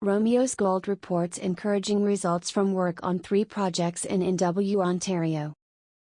Romios Gold reports encouraging results from work on 3 projects in NW, Ontario.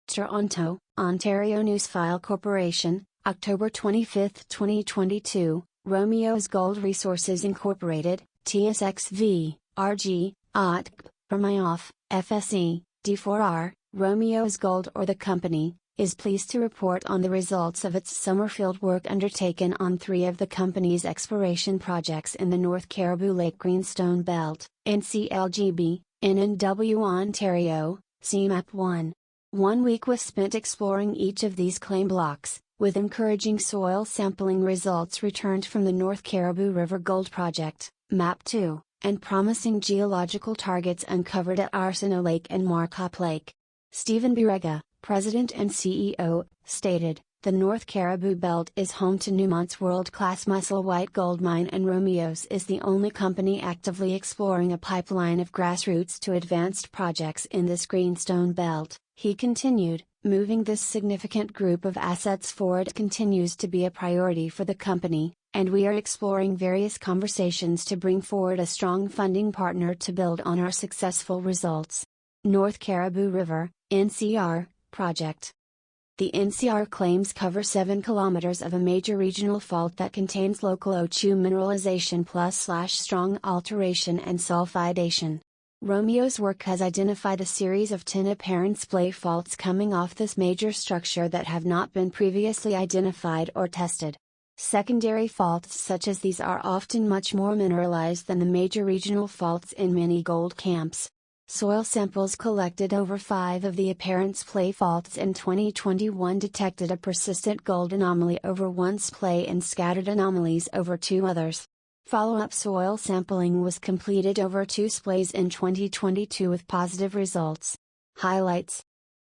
Toronto, Ontario Newsfile Corporation, October 25, 2022, Romios Gold Resources Incorporated, TSXV, RG, OTC, Romios, FSE, D4R, Romios Gold or the company, is pleased to report on the results of its summer field work undertaken on 3 of the company's exploration projects in the North Caribou Lake Greenstone Belt, NCLGB, in NW, Ontario, CMAP 1. 1 week was spent exploring each of these claim blocks, with encouraging soil sampling results returned from the North Caribou River Gold Project, MAP 2, and promising geological targets uncovered at Arsenault Lake and Markup Lake. Stephen Birega, President and CEO, stated, "The North Caribou Belt is home to Newmont's world-class Musselwhite gold mine, and Romios is the only company actively exploring a pipeline of grassroots to advanced projects in this greenstone belt." He continued, "Moving this significant group of assets forward continues to be a priority for the company, and we are exploring various conversations to bring forward a strong funding partner to build on our successful results." North Caribou River, NCR, Project. The NCR claims cover 7 kilometers of a major regional fault that contains local O2 mineralization plus/strong alteration and sulfidation. Romios' work has identified a series of 10 apparent splay faults coming off this major structure that have not been previously identified or tested. Secondary faults such as these are often much more mineralized than the major regional faults in many gold camps. Soil samples collected over 5 of the apparent splay faults in 2021 detected a persistent gold anomaly over 1 splay and scattered anomalies over 2 others. Follow-up soil sampling was completed over 2 splays in 2022 with positive results. Highlights: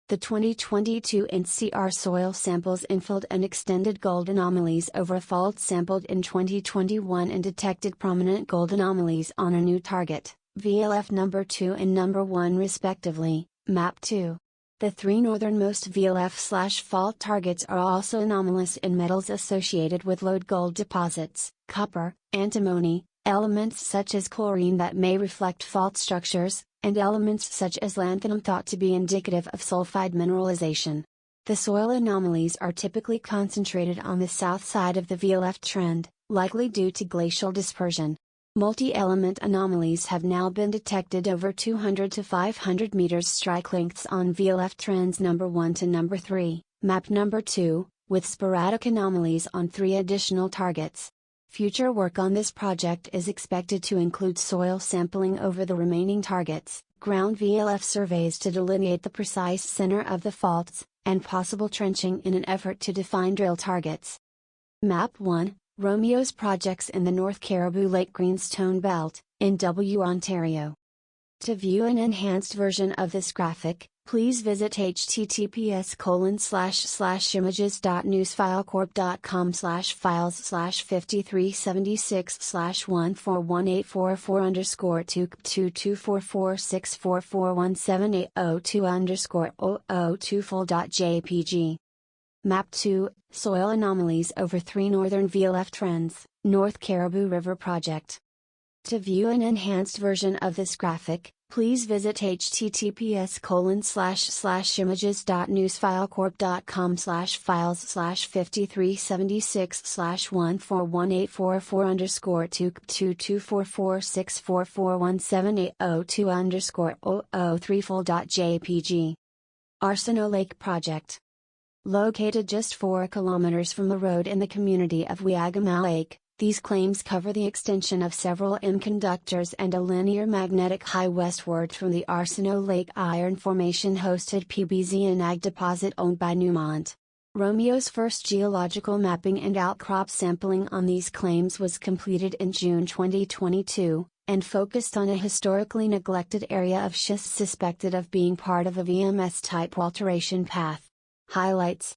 the 2022 NCR soil samples infilled and extended gold anomalies over faults sampled in 2021 and detected prominent gold anomalies on a new target, VLF number 2 and number 1 respectively, MAP 2. The 3 northernmost VLF/fault targets are also anomalous in metals associated with lode gold deposits, copper, antimony, elements such as chlorine that may reflect fault structures, and elements such as lanthanum thought to be indicative of sulfide mineralization. The soil anomalies are typically concentrated on the south side of the VLF trend, likely due to glacial dispersion. Multi-element anomalies have now been detected over 200 to 500 meters strike lengths on VLF trends number 1 to number 3, map number 2, with sporadic anomalies on 3 additional targets. Future work on this project is expected to include soil sampling over the remaining targets, ground VLF surveys to delineate the precise center of the faults, and possible trenching in an effort to define drill targets. Map 1, Romios projects in the North Caribou Lake Greenstone Belt, NW, Ontario. To view an enhanced version of this graphic, please visit https://images.newsfilecorp.com/files/5376/1418444under2224464478002full.jpg. Map 2, Soil Anomalies over 3 Northern VLF Trends, North Caribou River Project. To view an enhanced version of this graphic, please visit https://images.newsfilecorp.com/files/5376/1418444under2224464478002full.jpg. Arsenault Lake Project. Located just 4 kilometers from the road in the community of Wiagama Lake, these claims cover the extension of several M conductors and a linear magnetic high westward from the Arsenault Lake Iron Formation hosted PBZ and AG deposit owned by Newmont. Romios' first geological mapping and outcrop sampling on these claims was completed in June 2022, and focused on a historically neglected area of schist suspected of being part of a VMS-type alteration path. Highlights: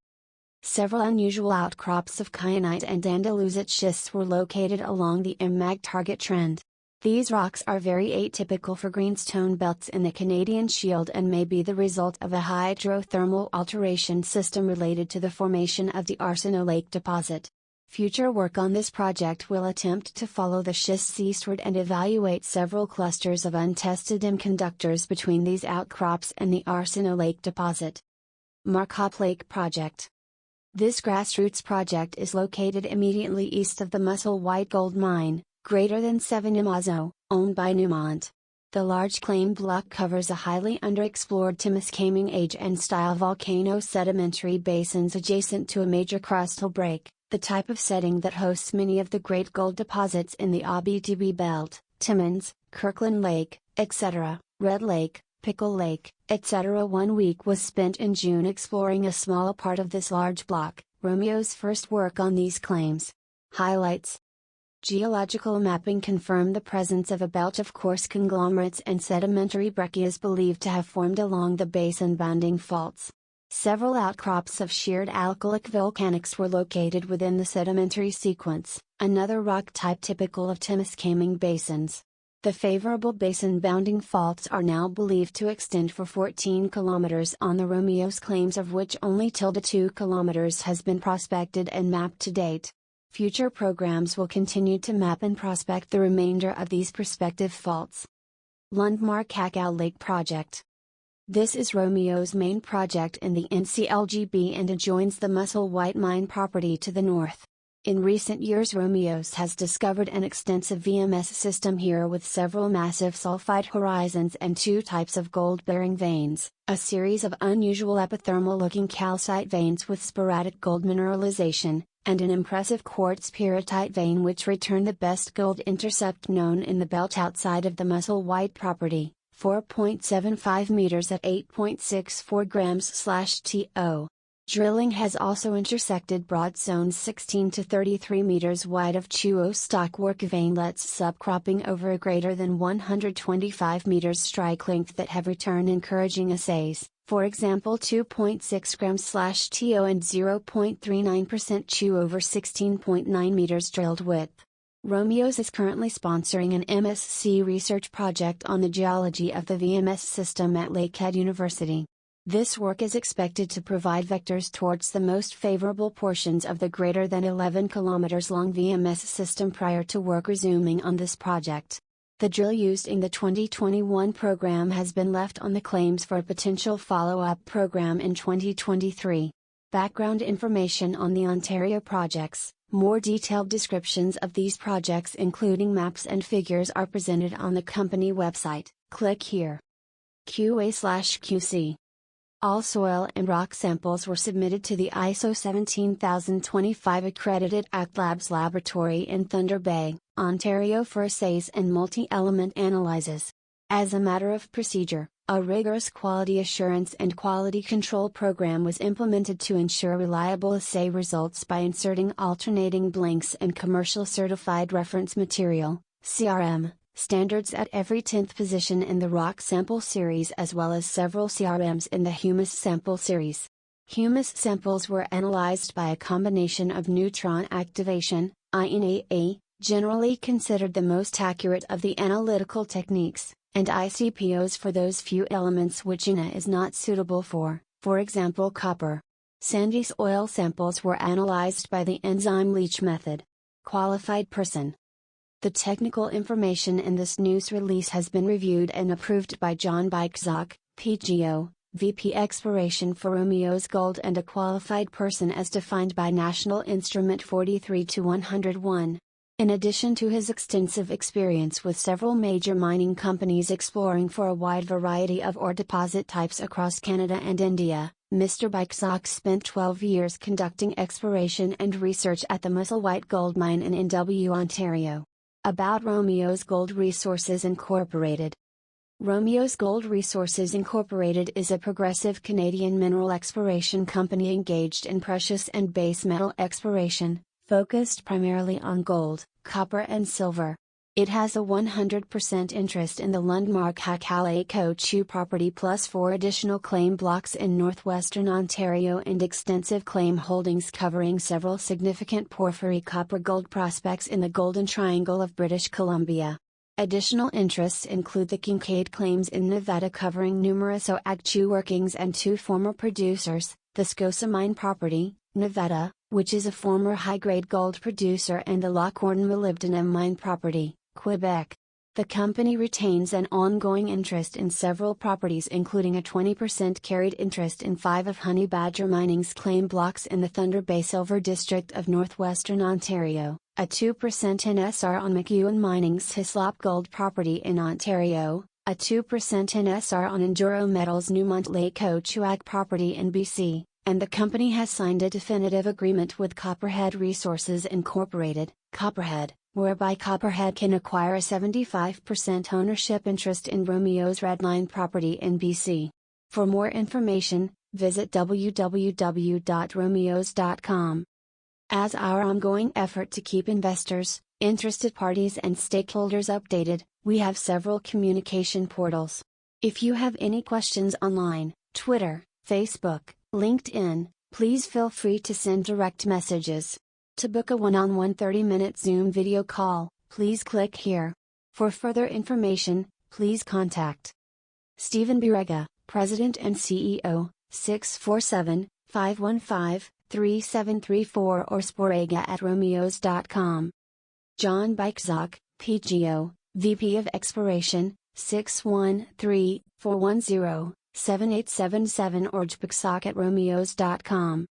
several unusual outcrops of kyanite and andesite schists were located along the MMAG target trend. These rocks are very atypical for greenstone belts in the Canadian Shield and may be the result of a hydrothermal alteration system related to the formation of the Arsenault Lake deposit. Future work on this project will attempt to follow the schists eastward and evaluate several clusters of untested conductors between these outcrops and the Arsinoe Lake deposit. Markup Lake Project. This grassroots project is located immediately east of the Musselwhite Gold Mine, greater than 7 Imazo, owned by Newmont. The large claim block covers a highly underexplored Temiskaming age and style volcano sedimentary basins adjacent to a major crustal break, the type of setting that hosts many of the great gold deposits in the Abitibi Belt, Timmins, Kirkland Lake, etc., Red Lake, Pickle Lake, etc. 1 week was spent in June exploring a small part of this large block, Romeo's first work on these claims. Highlights. Geological mapping confirmed the presence of a belt of coarse conglomerates and sedimentary breccias believed to have formed along the basin-bounding faults. Several outcrops of sheared alkalic volcanics were located within the sedimentary sequence, another rock type typical of Temiskaming basins. The favorable basin-bounding faults are now believed to extend for 14 kilometers on the Romeos claims, of which only 2 kilometers has been prospected and mapped to date. Future programs will continue to map and prospect the remainder of these prospective faults. Lundmark-Cacao Lake Project. This is Romeo's main project in the NCLGB and adjoins the Musselwhite Mine property to the north. In recent years, Romeos has discovered an extensive VMS system here with several massive sulfide horizons and 2 types of gold-bearing veins, a series of unusual epithermal-looking calcite veins with sporadic gold mineralization, and an impressive quartz pyrrhotite vein which return the best gold intercept known in the belt outside of the Musselwhite property, 4.75 meters at 8.64 grams/TO. Drilling has also intersected broad zones 16 to 33 meters wide of Chuo stockwork veinlets subcropping over a greater than 125 meters strike length that have returned encouraging assays, for example 2.6 grams/TO and 0.39% Chu over 16.9 meters drilled width. Romeos is currently sponsoring an MSc research project on the geology of the VMS system at Lakehead University. This work is expected to provide vectors towards the most favorable portions of the greater than 11 km long VMS system prior to work resuming on this project. The drill used in the 2021 program has been left on the claims for a potential follow-up program in 2023. Background information on the Ontario projects. More detailed descriptions of these projects including maps and figures are presented on the company website. Click here. QA/QC. All soil and rock samples were submitted to the ISO 17025 accredited ACT Labs laboratory in Thunder Bay, Ontario for assays and multi-element analyses. As a matter of procedure, a rigorous quality assurance and quality control program was implemented to ensure reliable assay results by inserting alternating blanks and commercial certified reference material, CRM, standards at every 10th position in the rock sample series as well as several CRMs in the humus sample series. Humus samples were analyzed by a combination of neutron activation, INAA, generally considered the most accurate of the analytical techniques, and ICPOs for those few elements which INA is not suitable for example copper. Sandy soil samples were analyzed by the enzyme leach method. Qualified person. The technical information in this news release has been reviewed and approved by John Bykzak, PGO, VP Exploration for Romeos Gold and a qualified person as defined by National Instrument 43-101. In addition to his extensive experience with several major mining companies exploring for a wide variety of ore deposit types across Canada and India, Mr. Bykzak spent 12 years conducting exploration and research at the Musselwhite Gold Mine in NW, Ontario. About Romeos Gold Resources Incorporated. Romeos Gold Resources Incorporated is a progressive Canadian mineral exploration company engaged in precious and base metal exploration, focused primarily on gold, copper and silver. It has a 100% interest in the Lundmark-Cacao property plus 4 additional claim blocks in northwestern Ontario and extensive claim holdings covering several significant porphyry copper-gold prospects in the Golden Triangle of British Columbia. Additional interests include the Kincaid claims in Nevada covering numerous OAG workings and 2 former producers, the Scotia Mine property, Nevada, which is a former high-grade gold producer and the La Cordon molybdenum mine property, Quebec. The company retains an ongoing interest in several properties, including a 20% carried interest in 5 of Honey Badger Mining's claim blocks in the Thunder Bay Silver District of northwestern Ontario, a 2% NSR on McEwen Mining's Hislop Gold property in Ontario, a 2% NSR on Enduro Metals Newmont Lake Ochuag property in BC, and the company has signed a definitive agreement with Copperhead Resources Incorporated, Copperhead, whereby Copperhead can acquire a 75% ownership interest in Romios Redline property in BC. For more information, visit www.romios.com. As our ongoing effort to keep investors, interested parties and stakeholders updated, we have several communication portals. If you have any questions online, Twitter, Facebook, LinkedIn, please feel free to send direct messages. To book a one-on-one 30-minute Zoom video call, please click here. For further information, please contact Stephen Birega, President and CEO, 647-515-3734 or sporega@romios.com. John Beichzog, PGO, VP of Exploration, 613-410-7877 or jbeichzog@romios.com.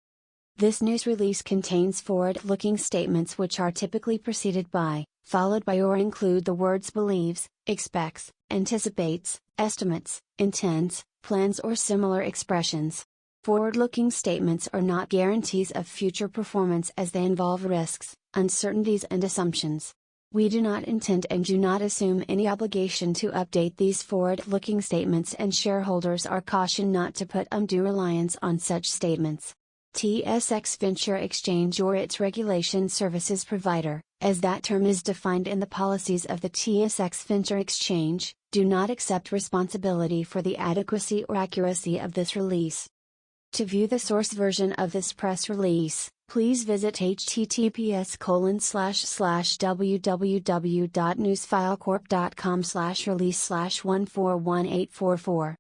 This news release contains forward-looking statements which are typically preceded by, followed by or include the words believes, expects, anticipates, estimates, intends, plans or similar expressions. Forward-looking statements are not guarantees of future performance as they involve risks, uncertainties and assumptions. We do not intend and do not assume any obligation to update these forward-looking statements, and shareholders are cautioned not to put undue reliance on such statements. TSX Venture Exchange or its regulation services provider, as that term is defined in the policies of the TSX Venture Exchange, do not accept responsibility for the adequacy or accuracy of this release. To view the source version of this press release, please visit https://www.newsfilecorp.com/release/141844.